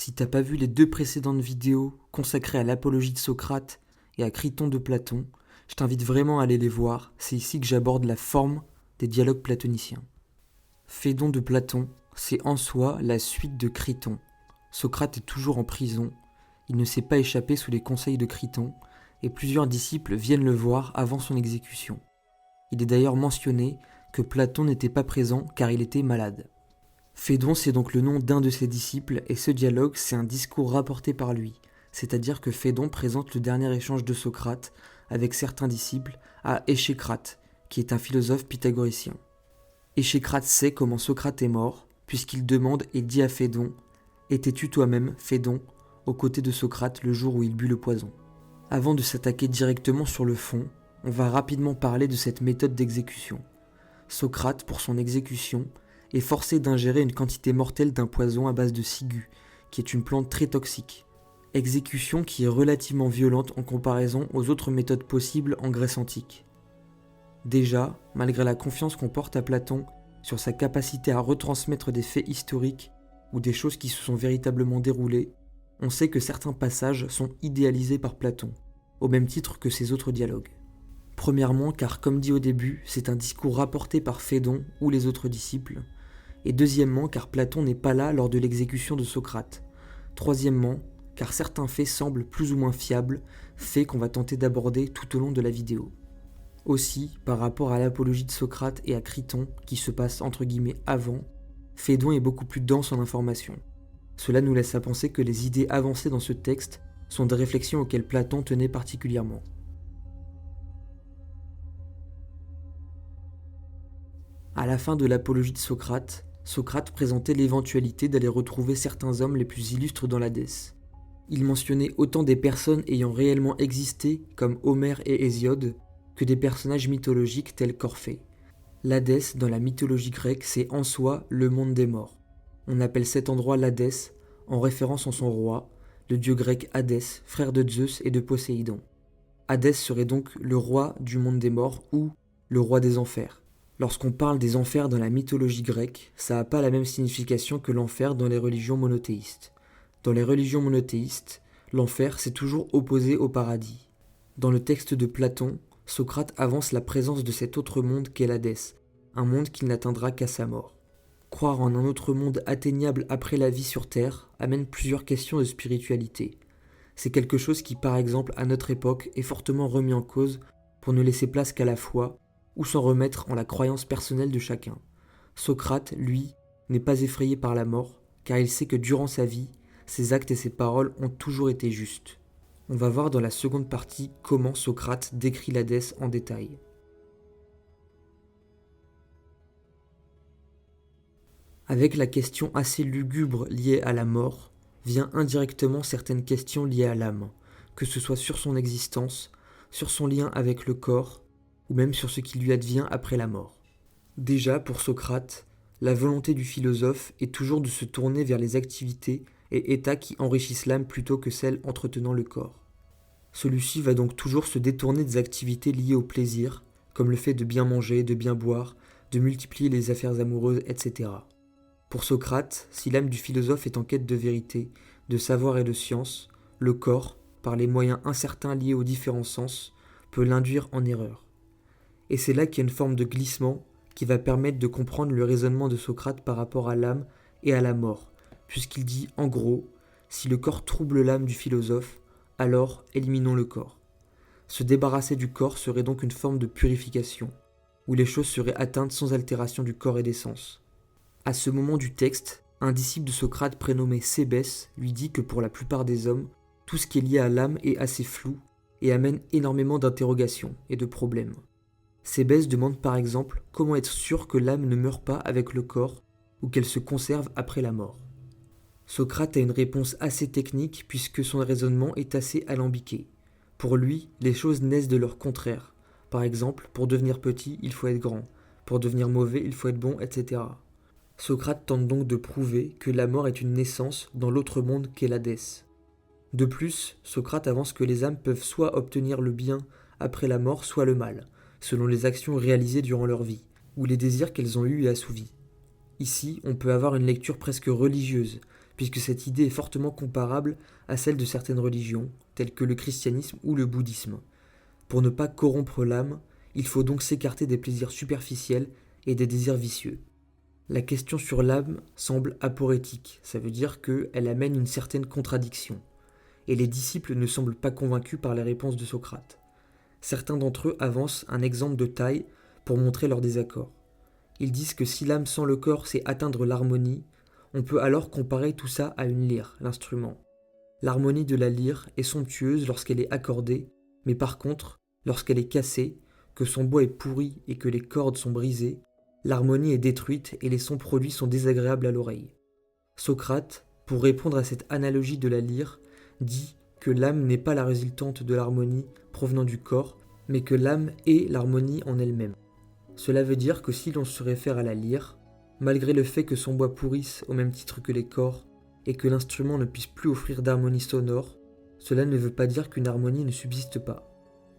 Si t'as pas vu les 2 précédentes vidéos consacrées à l'apologie de Socrate et à Criton de Platon, je t'invite vraiment à aller les voir, c'est ici que j'aborde la forme des dialogues platoniciens. Phédon de Platon, c'est en soi la suite de Criton. Socrate est toujours en prison, il ne s'est pas échappé sous les conseils de Criton, et plusieurs disciples viennent le voir avant son exécution. Il est d'ailleurs mentionné que Platon n'était pas présent car il était malade. Phédon, c'est donc le nom d'un de ses disciples, et ce dialogue, c'est un discours rapporté par lui, c'est-à-dire que Phédon présente le dernier échange de Socrate avec certains disciples à Échécrate, qui est un philosophe pythagoricien. Échécrate sait comment Socrate est mort, puisqu'il demande et dit à Phédon « Étais-tu toi-même, Phédon, aux côtés de Socrate le jour où il but le poison ?» Avant de s'attaquer directement sur le fond, on va rapidement parler de cette méthode d'exécution. Socrate, pour son exécution, est forcé d'ingérer une quantité mortelle d'un poison à base de ciguë, qui est une plante très toxique. Exécution qui est relativement violente en comparaison aux autres méthodes possibles en Grèce antique. Déjà, malgré la confiance qu'on porte à Platon sur sa capacité à retransmettre des faits historiques ou des choses qui se sont véritablement déroulées, on sait que certains passages sont idéalisés par Platon, au même titre que ses autres dialogues. Premièrement, car comme dit au début, c'est un discours rapporté par Phédon ou les autres disciples, et deuxièmement, car Platon n'est pas là lors de l'exécution de Socrate. Troisièmement, car certains faits semblent plus ou moins fiables, faits qu'on va tenter d'aborder tout au long de la vidéo. Aussi, par rapport à l'apologie de Socrate et à Criton, qui se passe entre guillemets avant, Phédon est beaucoup plus dense en informations. Cela nous laisse à penser que les idées avancées dans ce texte sont des réflexions auxquelles Platon tenait particulièrement. À la fin de l'apologie de Socrate, Socrate présentait l'éventualité d'aller retrouver certains hommes les plus illustres dans l'Hadès. Il mentionnait autant des personnes ayant réellement existé, comme Homère et Hésiode, que des personnages mythologiques tels qu'Orphée. L'Hadès, dans la mythologie grecque, c'est en soi le monde des morts. On appelle cet endroit l'Hadès, en référence en son roi, le dieu grec Hadès, frère de Zeus et de Poséidon. Hadès serait donc le roi du monde des morts ou le roi des enfers. Lorsqu'on parle des enfers dans la mythologie grecque, ça n'a pas la même signification que l'enfer dans les religions monothéistes. Dans les religions monothéistes, l'enfer s'est toujours opposé au paradis. Dans le texte de Platon, Socrate avance la présence de cet autre monde qu'est l'Hadès, un monde qu'il n'atteindra qu'à sa mort. Croire en un autre monde atteignable après la vie sur Terre amène plusieurs questions de spiritualité. C'est quelque chose qui, par exemple, à notre époque, est fortement remis en cause pour ne laisser place qu'à la foi, ou s'en remettre en la croyance personnelle de chacun. Socrate, lui, n'est pas effrayé par la mort, car il sait que durant sa vie, ses actes et ses paroles ont toujours été justes. On va voir dans la seconde partie comment Socrate décrit l'Hadès en détail. Avec la question assez lugubre liée à la mort, vient indirectement certaines questions liées à l'âme, que ce soit sur son existence, sur son lien avec le corps, ou même sur ce qui lui advient après la mort. Déjà, pour Socrate, la volonté du philosophe est toujours de se tourner vers les activités et états qui enrichissent l'âme plutôt que celles entretenant le corps. Celui-ci va donc toujours se détourner des activités liées au plaisir, comme le fait de bien manger, de bien boire, de multiplier les affaires amoureuses, etc. Pour Socrate, si l'âme du philosophe est en quête de vérité, de savoir et de science, le corps, par les moyens incertains liés aux différents sens, peut l'induire en erreur. Et c'est là qu'il y a une forme de glissement qui va permettre de comprendre le raisonnement de Socrate par rapport à l'âme et à la mort, puisqu'il dit en gros, si le corps trouble l'âme du philosophe, alors éliminons le corps. Se débarrasser du corps serait donc une forme de purification, où les choses seraient atteintes sans altération du corps et des sens. À ce moment du texte, un disciple de Socrate prénommé Cébès lui dit que pour la plupart des hommes, tout ce qui est lié à l'âme est assez flou et amène énormément d'interrogations et de problèmes. Cébès demande par exemple comment être sûr que l'âme ne meurt pas avec le corps ou qu'elle se conserve après la mort. Socrate a une réponse assez technique puisque son raisonnement est assez alambiqué. Pour lui, les choses naissent de leur contraire. Par exemple, pour devenir petit, il faut être grand. Pour devenir mauvais, il faut être bon, etc. Socrate tente donc de prouver que la mort est une naissance dans l'autre monde qu'est l'Hadès. De plus, Socrate avance que les âmes peuvent soit obtenir le bien après la mort, soit le mal, selon les actions réalisées durant leur vie, ou les désirs qu'elles ont eus et assouvis. Ici, on peut avoir une lecture presque religieuse, puisque cette idée est fortement comparable à celle de certaines religions, telles que le christianisme ou le bouddhisme. Pour ne pas corrompre l'âme, il faut donc s'écarter des plaisirs superficiels et des désirs vicieux. La question sur l'âme semble aporétique, ça veut dire qu'elle amène une certaine contradiction, et les disciples ne semblent pas convaincus par les réponses de Socrate. Certains d'entre eux avancent un exemple de taille pour montrer leur désaccord. Ils disent que si l'âme sans le corps sait atteindre l'harmonie, on peut alors comparer tout ça à une lyre, l'instrument. L'harmonie de la lyre est somptueuse lorsqu'elle est accordée, mais par contre, lorsqu'elle est cassée, que son bois est pourri et que les cordes sont brisées, l'harmonie est détruite et les sons produits sont désagréables à l'oreille. Socrate, pour répondre à cette analogie de la lyre, dit que l'âme n'est pas la résultante de l'harmonie provenant du corps, mais que l'âme est l'harmonie en elle-même. Cela veut dire que si l'on se réfère à la lyre, malgré le fait que son bois pourrisse au même titre que les corps et que l'instrument ne puisse plus offrir d'harmonie sonore, cela ne veut pas dire qu'une harmonie ne subsiste pas.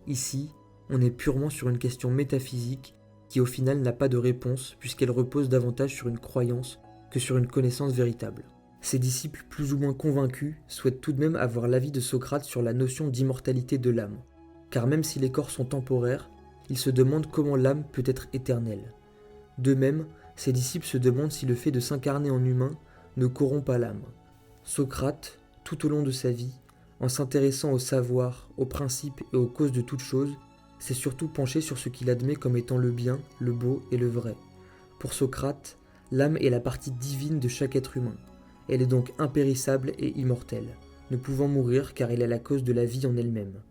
Ici, on est purement sur une question métaphysique qui au final n'a pas de réponse puisqu'elle repose davantage sur une croyance que sur une connaissance véritable. Ses disciples plus ou moins convaincus souhaitent tout de même avoir l'avis de Socrate sur la notion d'immortalité de l'âme, car même si les corps sont temporaires, ils se demandent comment l'âme peut être éternelle. De même, ses disciples se demandent si le fait de s'incarner en humain ne corrompt pas l'âme. Socrate, tout au long de sa vie, en s'intéressant au savoir, aux principes et aux causes de toute chose, s'est surtout penché sur ce qu'il admet comme étant le bien, le beau et le vrai. Pour Socrate, l'âme est la partie divine de chaque être humain. Elle est donc impérissable et immortelle, ne pouvant mourir car elle est la cause de la vie en elle-même.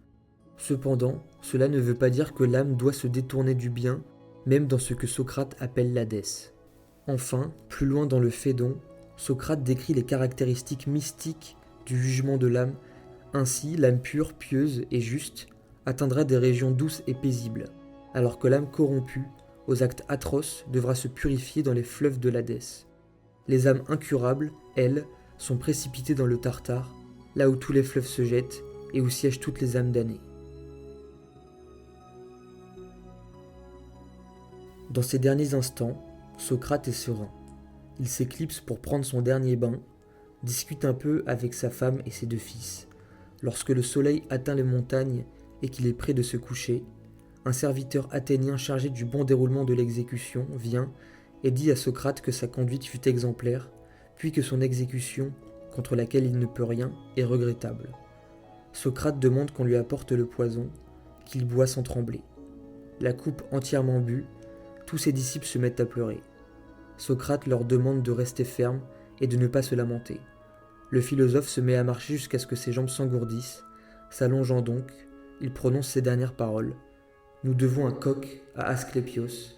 Cependant, cela ne veut pas dire que l'âme doit se détourner du bien, même dans ce que Socrate appelle l'Hadès. Enfin, plus loin dans le Phédon, Socrate décrit les caractéristiques mystiques du jugement de l'âme. Ainsi, l'âme pure, pieuse et juste atteindra des régions douces et paisibles, alors que l'âme corrompue, aux actes atroces, devra se purifier dans les fleuves de l'Hadès. Les âmes incurables, elles, sont précipitées dans le Tartare, là où tous les fleuves se jettent et où siègent toutes les âmes damnées. Dans ces derniers instants, Socrate est serein. Il s'éclipse pour prendre son dernier bain, discute un peu avec sa femme et ses 2 fils. Lorsque le soleil atteint les montagnes et qu'il est près de se coucher, un serviteur athénien chargé du bon déroulement de l'exécution vient et dit à Socrate que sa conduite fut exemplaire, puis que son exécution, contre laquelle il ne peut rien, est regrettable. Socrate demande qu'on lui apporte le poison, qu'il boit sans trembler. La coupe entièrement bue, tous ses disciples se mettent à pleurer. Socrate leur demande de rester fermes et de ne pas se lamenter. Le philosophe se met à marcher jusqu'à ce que ses jambes s'engourdissent. S'allongeant donc, il prononce ces dernières paroles. « Nous devons un coq à Asclépios.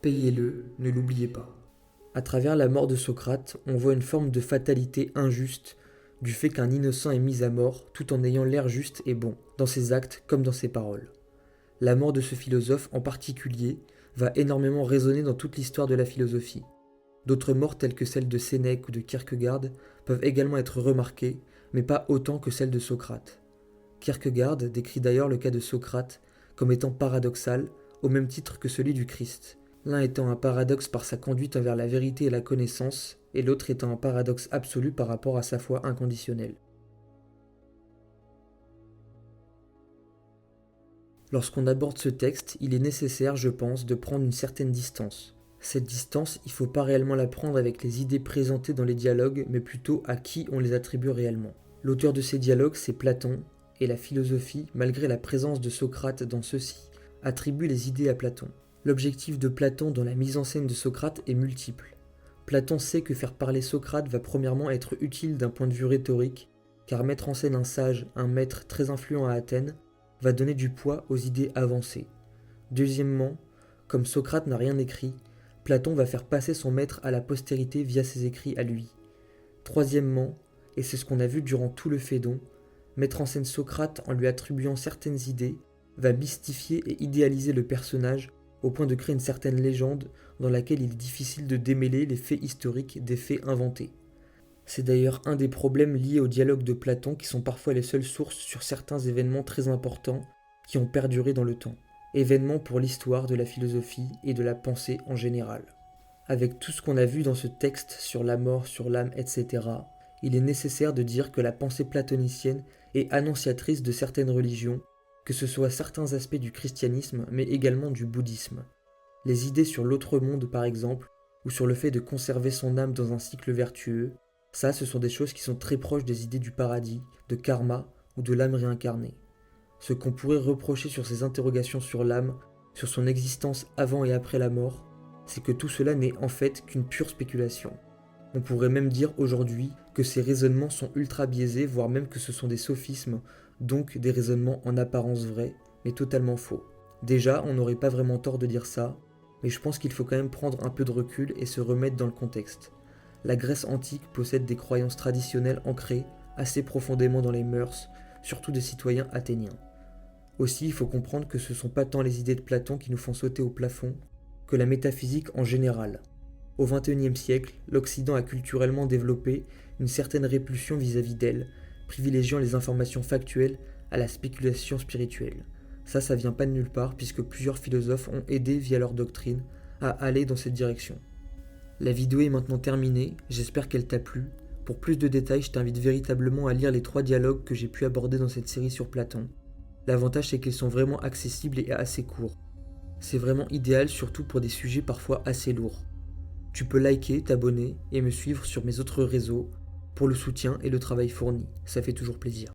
Payez-le, ne l'oubliez pas. » À travers la mort de Socrate, on voit une forme de fatalité injuste du fait qu'un innocent est mis à mort tout en ayant l'air juste et bon, dans ses actes comme dans ses paroles. La mort de ce philosophe en particulier va énormément résonner dans toute l'histoire de la philosophie. D'autres morts telles que celle de Sénèque ou de Kierkegaard peuvent également être remarquées, mais pas autant que celle de Socrate. Kierkegaard décrit d'ailleurs le cas de Socrate comme étant paradoxal, au même titre que celui du Christ, l'un étant un paradoxe par sa conduite envers la vérité et la connaissance, et l'autre étant un paradoxe absolu par rapport à sa foi inconditionnelle. Lorsqu'on aborde ce texte, il est nécessaire, je pense, de prendre une certaine distance. Cette distance, il ne faut pas réellement la prendre avec les idées présentées dans les dialogues, mais plutôt à qui on les attribue réellement. L'auteur de ces dialogues, c'est Platon, et la philosophie, malgré la présence de Socrate dans ceux-ci, attribue les idées à Platon. L'objectif de Platon dans la mise en scène de Socrate est multiple. Platon sait que faire parler Socrate va premièrement être utile d'un point de vue rhétorique, car mettre en scène un sage, un maître très influent à Athènes, va donner du poids aux idées avancées. Deuxièmement, comme Socrate n'a rien écrit, Platon va faire passer son maître à la postérité via ses écrits à lui. Troisièmement, et c'est ce qu'on a vu durant tout le Phédon, mettre en scène Socrate en lui attribuant certaines idées va mystifier et idéaliser le personnage au point de créer une certaine légende dans laquelle il est difficile de démêler les faits historiques des faits inventés. C'est d'ailleurs un des problèmes liés au dialogue de Platon qui sont parfois les seules sources sur certains événements très importants qui ont perduré dans le temps. Événements pour l'histoire de la philosophie et de la pensée en général. Avec tout ce qu'on a vu dans ce texte sur la mort, sur l'âme, etc., il est nécessaire de dire que la pensée platonicienne est annonciatrice de certaines religions, que ce soit certains aspects du christianisme, mais également du bouddhisme. Les idées sur l'autre monde, par exemple, ou sur le fait de conserver son âme dans un cycle vertueux, ça, ce sont des choses qui sont très proches des idées du paradis, de karma ou de l'âme réincarnée. Ce qu'on pourrait reprocher sur ces interrogations sur l'âme, sur son existence avant et après la mort, c'est que tout cela n'est en fait qu'une pure spéculation. On pourrait même dire aujourd'hui que ces raisonnements sont ultra biaisés, voire même que ce sont des sophismes, donc des raisonnements en apparence vrais, mais totalement faux. Déjà, on n'aurait pas vraiment tort de dire ça, mais je pense qu'il faut quand même prendre un peu de recul et se remettre dans le contexte. La Grèce antique possède des croyances traditionnelles ancrées assez profondément dans les mœurs, surtout des citoyens athéniens. Aussi, il faut comprendre que ce ne sont pas tant les idées de Platon qui nous font sauter au plafond, que la métaphysique en général. Au XXIe siècle, l'Occident a culturellement développé une certaine répulsion vis-à-vis d'elle, privilégiant les informations factuelles à la spéculation spirituelle. Ça vient pas de nulle part puisque plusieurs philosophes ont aidé via leur doctrine à aller dans cette direction. La vidéo est maintenant terminée, j'espère qu'elle t'a plu. Pour plus de détails, je t'invite véritablement à lire les 3 dialogues que j'ai pu aborder dans cette série sur Platon. L'avantage c'est qu'ils sont vraiment accessibles et assez courts. C'est vraiment idéal surtout pour des sujets parfois assez lourds. Tu peux liker, t'abonner et me suivre sur mes autres réseaux pour le soutien et le travail fourni, ça fait toujours plaisir.